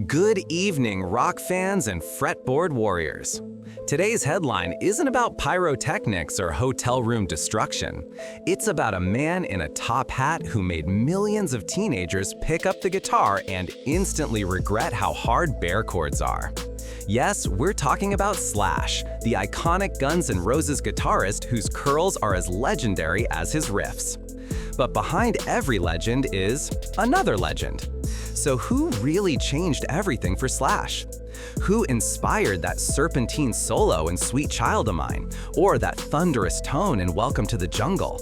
Good evening, rock fans and fretboard warriors. Today's headline isn't about pyrotechnics or hotel room destruction. It's about a man in a top hat who made millions of teenagers pick up the guitar and instantly regret how hard bare chords are. Yes, we're talking about Slash, the iconic Guns N' Roses guitarist whose curls are as legendary as his riffs. But behind every legend is another legend. So who really changed everything for Slash? Who inspired that serpentine solo in Sweet Child O' Mine, or that thunderous tone in Welcome to the Jungle?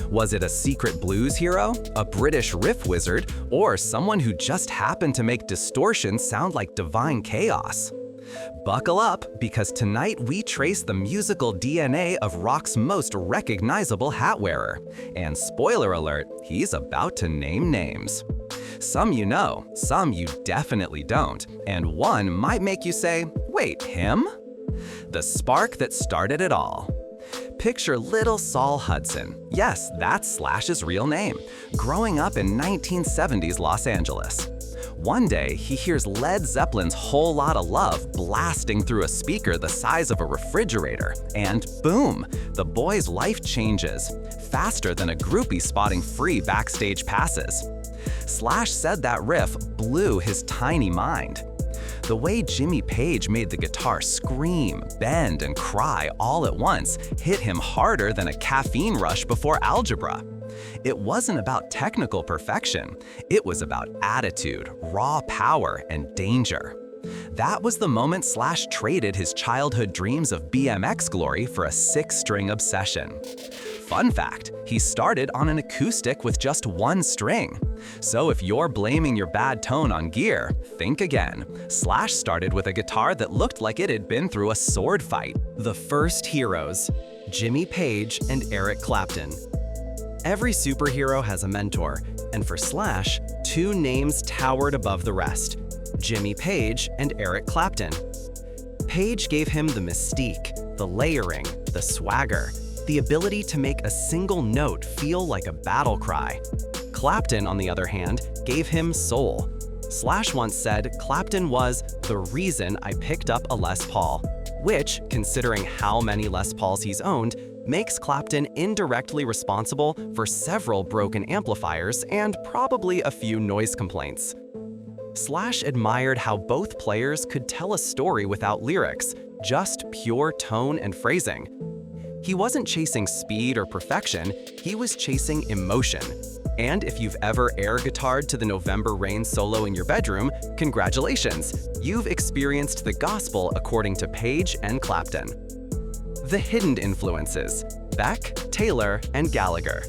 Was it a secret blues hero, a British riff wizard, or someone who just happened to make distortion sound like divine chaos? Buckle up, because tonight we trace the musical DNA of rock's most recognizable hat wearer. And spoiler alert, he's about to name names. Some you know, some you definitely don't, and one might make you say, wait, him? The spark that started it all. Picture little Saul Hudson. Yes, that's Slash's real name, growing up in 1970s Los Angeles. One day, he hears Led Zeppelin's Whole Lotta Love blasting through a speaker the size of a refrigerator, and boom, the boy's life changes, faster than a groupie spotting free backstage passes. Slash said that riff blew his tiny mind. The way Jimmy Page made the guitar scream, bend, and cry all at once hit him harder than a caffeine rush before algebra. It wasn't about technical perfection, it was about attitude, raw power, and danger. That was the moment Slash traded his childhood dreams of BMX glory for a six-string obsession. Fun fact, he started on an acoustic with just one string. So if you're blaming your bad tone on gear, think again. Slash started with a guitar that looked like it had been through a sword fight. The first heroes, Jimmy Page and Eric Clapton. Every superhero has a mentor, and for Slash, two names towered above the rest, Jimmy Page and Eric Clapton. Page gave him the mystique, the layering, the swagger, the ability to make a single note feel like a battle cry. Clapton, on the other hand, gave him soul. Slash once said Clapton was the reason I picked up a Les Paul, which, considering how many Les Pauls he's owned, makes Clapton indirectly responsible for several broken amplifiers and probably a few noise complaints. Slash admired how both players could tell a story without lyrics, just pure tone and phrasing. He wasn't chasing speed or perfection, he was chasing emotion. And if you've ever air guitared to the November Rain solo in your bedroom, congratulations! You've experienced the gospel according to Page and Clapton. The hidden influences, Beck, Taylor, and Gallagher.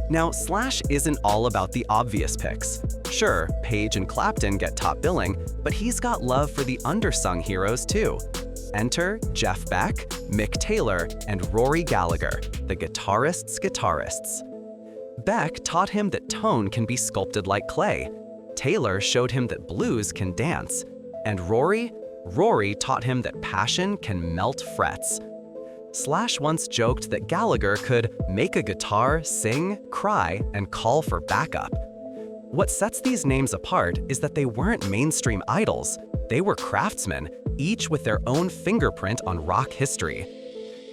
Now, Slash isn't all about the obvious picks. Sure, Page and Clapton get top billing, but he's got love for the undersung heroes too. Enter Jeff Beck, Mick Taylor, and Rory Gallagher, the guitarist's guitarists. Beck taught him that tone can be sculpted like clay. Taylor showed him that blues can dance. And Rory taught him that passion can melt frets. Slash once joked that Gallagher could make a guitar, sing, cry, and call for backup. What sets these names apart is that they weren't mainstream idols. They were craftsmen, each with their own fingerprint on rock history.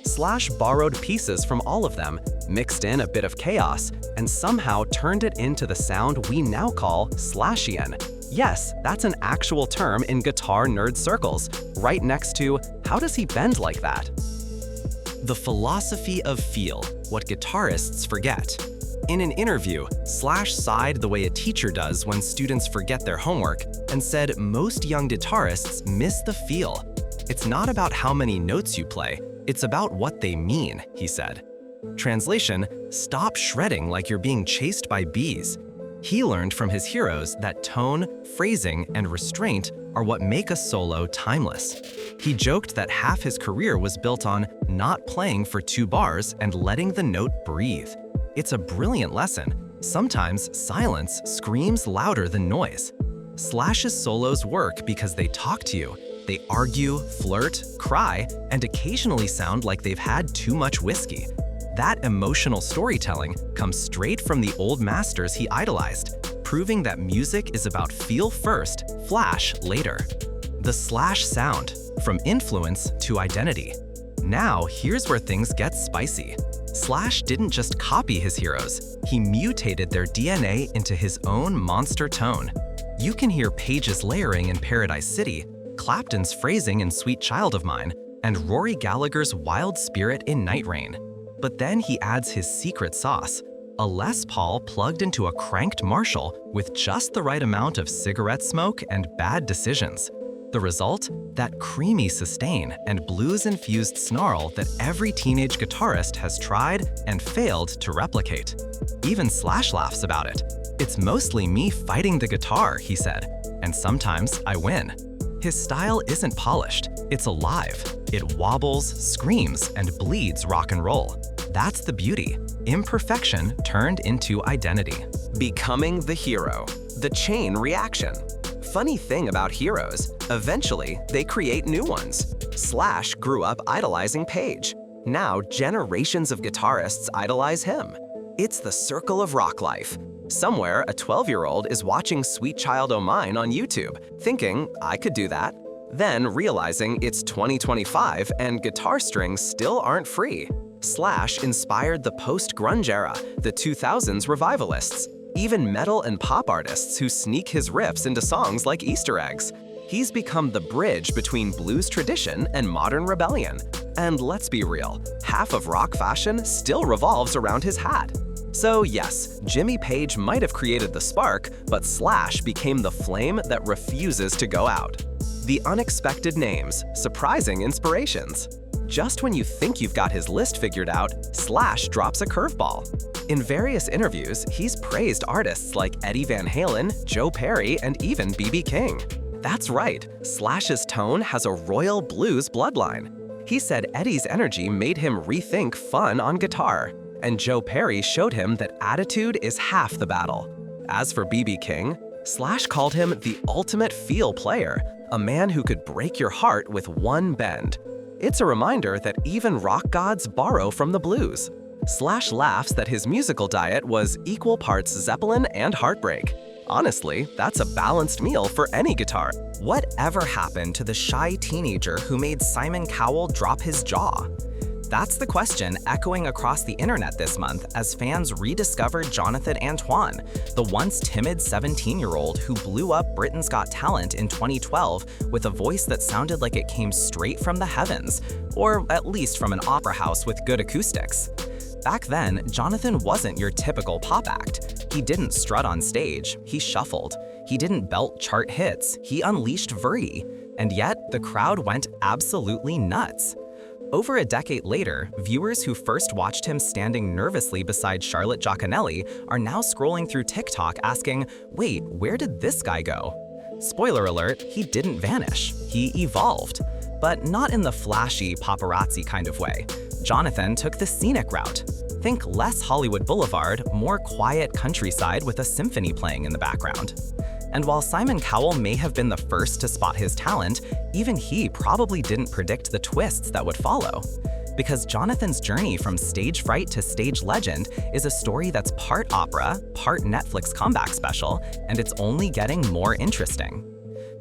Slash borrowed pieces from all of them, mixed in a bit of chaos, and somehow turned it into the sound we now call Slashian. Yes, that's an actual term in guitar nerd circles, right next to, how does he bend like that? The philosophy of feel, what guitarists forget. In an interview, Slash sighed the way a teacher does when students forget their homework and said most young guitarists miss the feel. It's not about how many notes you play, it's about what they mean, he said. Translation, stop shredding like you're being chased by bees. He learned from his heroes that tone, phrasing, and restraint are what make a solo timeless. He joked that half his career was built on not playing for 2 bars and letting the note breathe. It's a brilliant lesson. Sometimes silence screams louder than noise. Slash's solos work because they talk to you. They argue, flirt, cry, and occasionally sound like they've had too much whiskey. That emotional storytelling comes straight from the old masters he idolized. proving that music is about feel first, flash later. The Slash sound, from influence to identity. Now, here's where things get spicy. Slash didn't just copy his heroes, he mutated their DNA into his own monster tone. You can hear Page's layering in Paradise City, Clapton's phrasing in Sweet Child of Mine, and Rory Gallagher's wild spirit in Night Rain. But then he adds his secret sauce, a Les Paul plugged into a cranked Marshall with just the right amount of cigarette smoke and bad decisions. The result? That creamy sustain and blues-infused snarl that every teenage guitarist has tried and failed to replicate. Even Slash laughs about it. "It's mostly me fighting the guitar," he said, "and sometimes I win." His style isn't polished, it's alive. It wobbles, screams, and bleeds rock and roll. That's the beauty. Imperfection turned into identity. Becoming the hero. The chain reaction. Funny thing about heroes, eventually they create new ones. Slash grew up idolizing Page. Now generations of guitarists idolize him. It's the circle of rock life. Somewhere, a 12-year-old is watching Sweet Child O' Mine on YouTube, thinking, I could do that. Then realizing it's 2025 and guitar strings still aren't free. Slash inspired the post-grunge era, the 2000s revivalists, even metal and pop artists who sneak his riffs into songs like Easter eggs. He's become the bridge between blues tradition and modern rebellion. And let's be real, half of rock fashion still revolves around his hat. So yes, Jimmy Page might have created the spark, but Slash became the flame that refuses to go out. The unexpected names, surprising inspirations. Just when you think you've got his list figured out, Slash drops a curveball. In various interviews, he's praised artists like Eddie Van Halen, Joe Perry, and even B.B. King. That's right, Slash's tone has a royal blues bloodline. He said Eddie's energy made him rethink fun on guitar, and Joe Perry showed him that attitude is half the battle. As for B.B. King, Slash called him the ultimate feel player, a man who could break your heart with one bend. It's a reminder that even rock gods borrow from the blues. Slash laughs that his musical diet was equal parts Zeppelin and heartbreak. Honestly, that's a balanced meal for any guitar. Whatever happened to the shy teenager who made Simon Cowell drop his jaw? That's the question echoing across the internet this month as fans rediscovered Jonathan Antoine, the once timid 17-year-old who blew up Britain's Got Talent in 2012 with a voice that sounded like it came straight from the heavens, or at least from an opera house with good acoustics. Back then, Jonathan wasn't your typical pop act. He didn't strut on stage, he shuffled. He didn't belt chart hits, he unleashed Verdi. And yet, the crowd went absolutely nuts. Over a decade later, viewers who first watched him standing nervously beside Charlotte Giaconelli are now scrolling through TikTok asking, wait, where did this guy go? Spoiler alert, he didn't vanish, he evolved. But not in the flashy, paparazzi kind of way. Jonathan took the scenic route. Think less Hollywood Boulevard, more quiet countryside with a symphony playing in the background. And while Simon Cowell may have been the first to spot his talent, even he probably didn't predict the twists that would follow. Because Jonathan's journey from stage fright to stage legend is a story that's part opera, part Netflix comeback special, and it's only getting more interesting.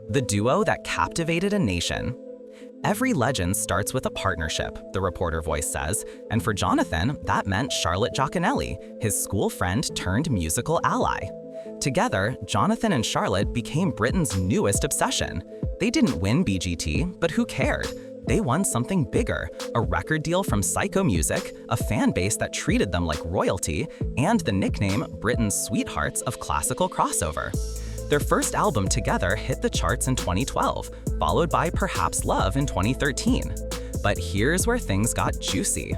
The duo that captivated a nation. Every legend starts with a partnership, the reporter voice says, and for Jonathan, that meant Charlotte Giaconelli, his school friend turned musical ally. Together, Jonathan and Charlotte became Britain's newest obsession. They didn't win BGT, but who cared? They won something bigger, a record deal from Psycho Music, a fan base that treated them like royalty, and the nickname Britain's Sweethearts of classical crossover. Their first album together hit the charts in 2012, followed by Perhaps Love in 2013. But here's where things got juicy.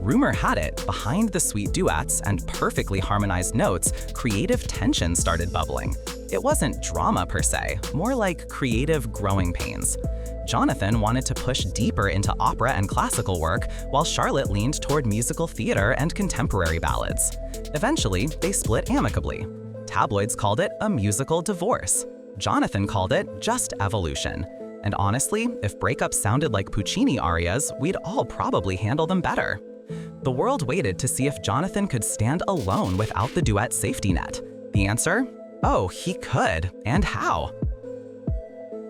Rumor had it, behind the sweet duets and perfectly harmonized notes, creative tension started bubbling. It wasn't drama per se, more like creative growing pains. Jonathan wanted to push deeper into opera and classical work, while Charlotte leaned toward musical theater and contemporary ballads. Eventually, they split amicably. Tabloids called it a musical divorce. Jonathan called it just evolution. And honestly, if breakups sounded like Puccini arias, we'd all probably handle them better. The world waited to see if Jonathan could stand alone without the duet safety net. The answer? Oh, he could. And how?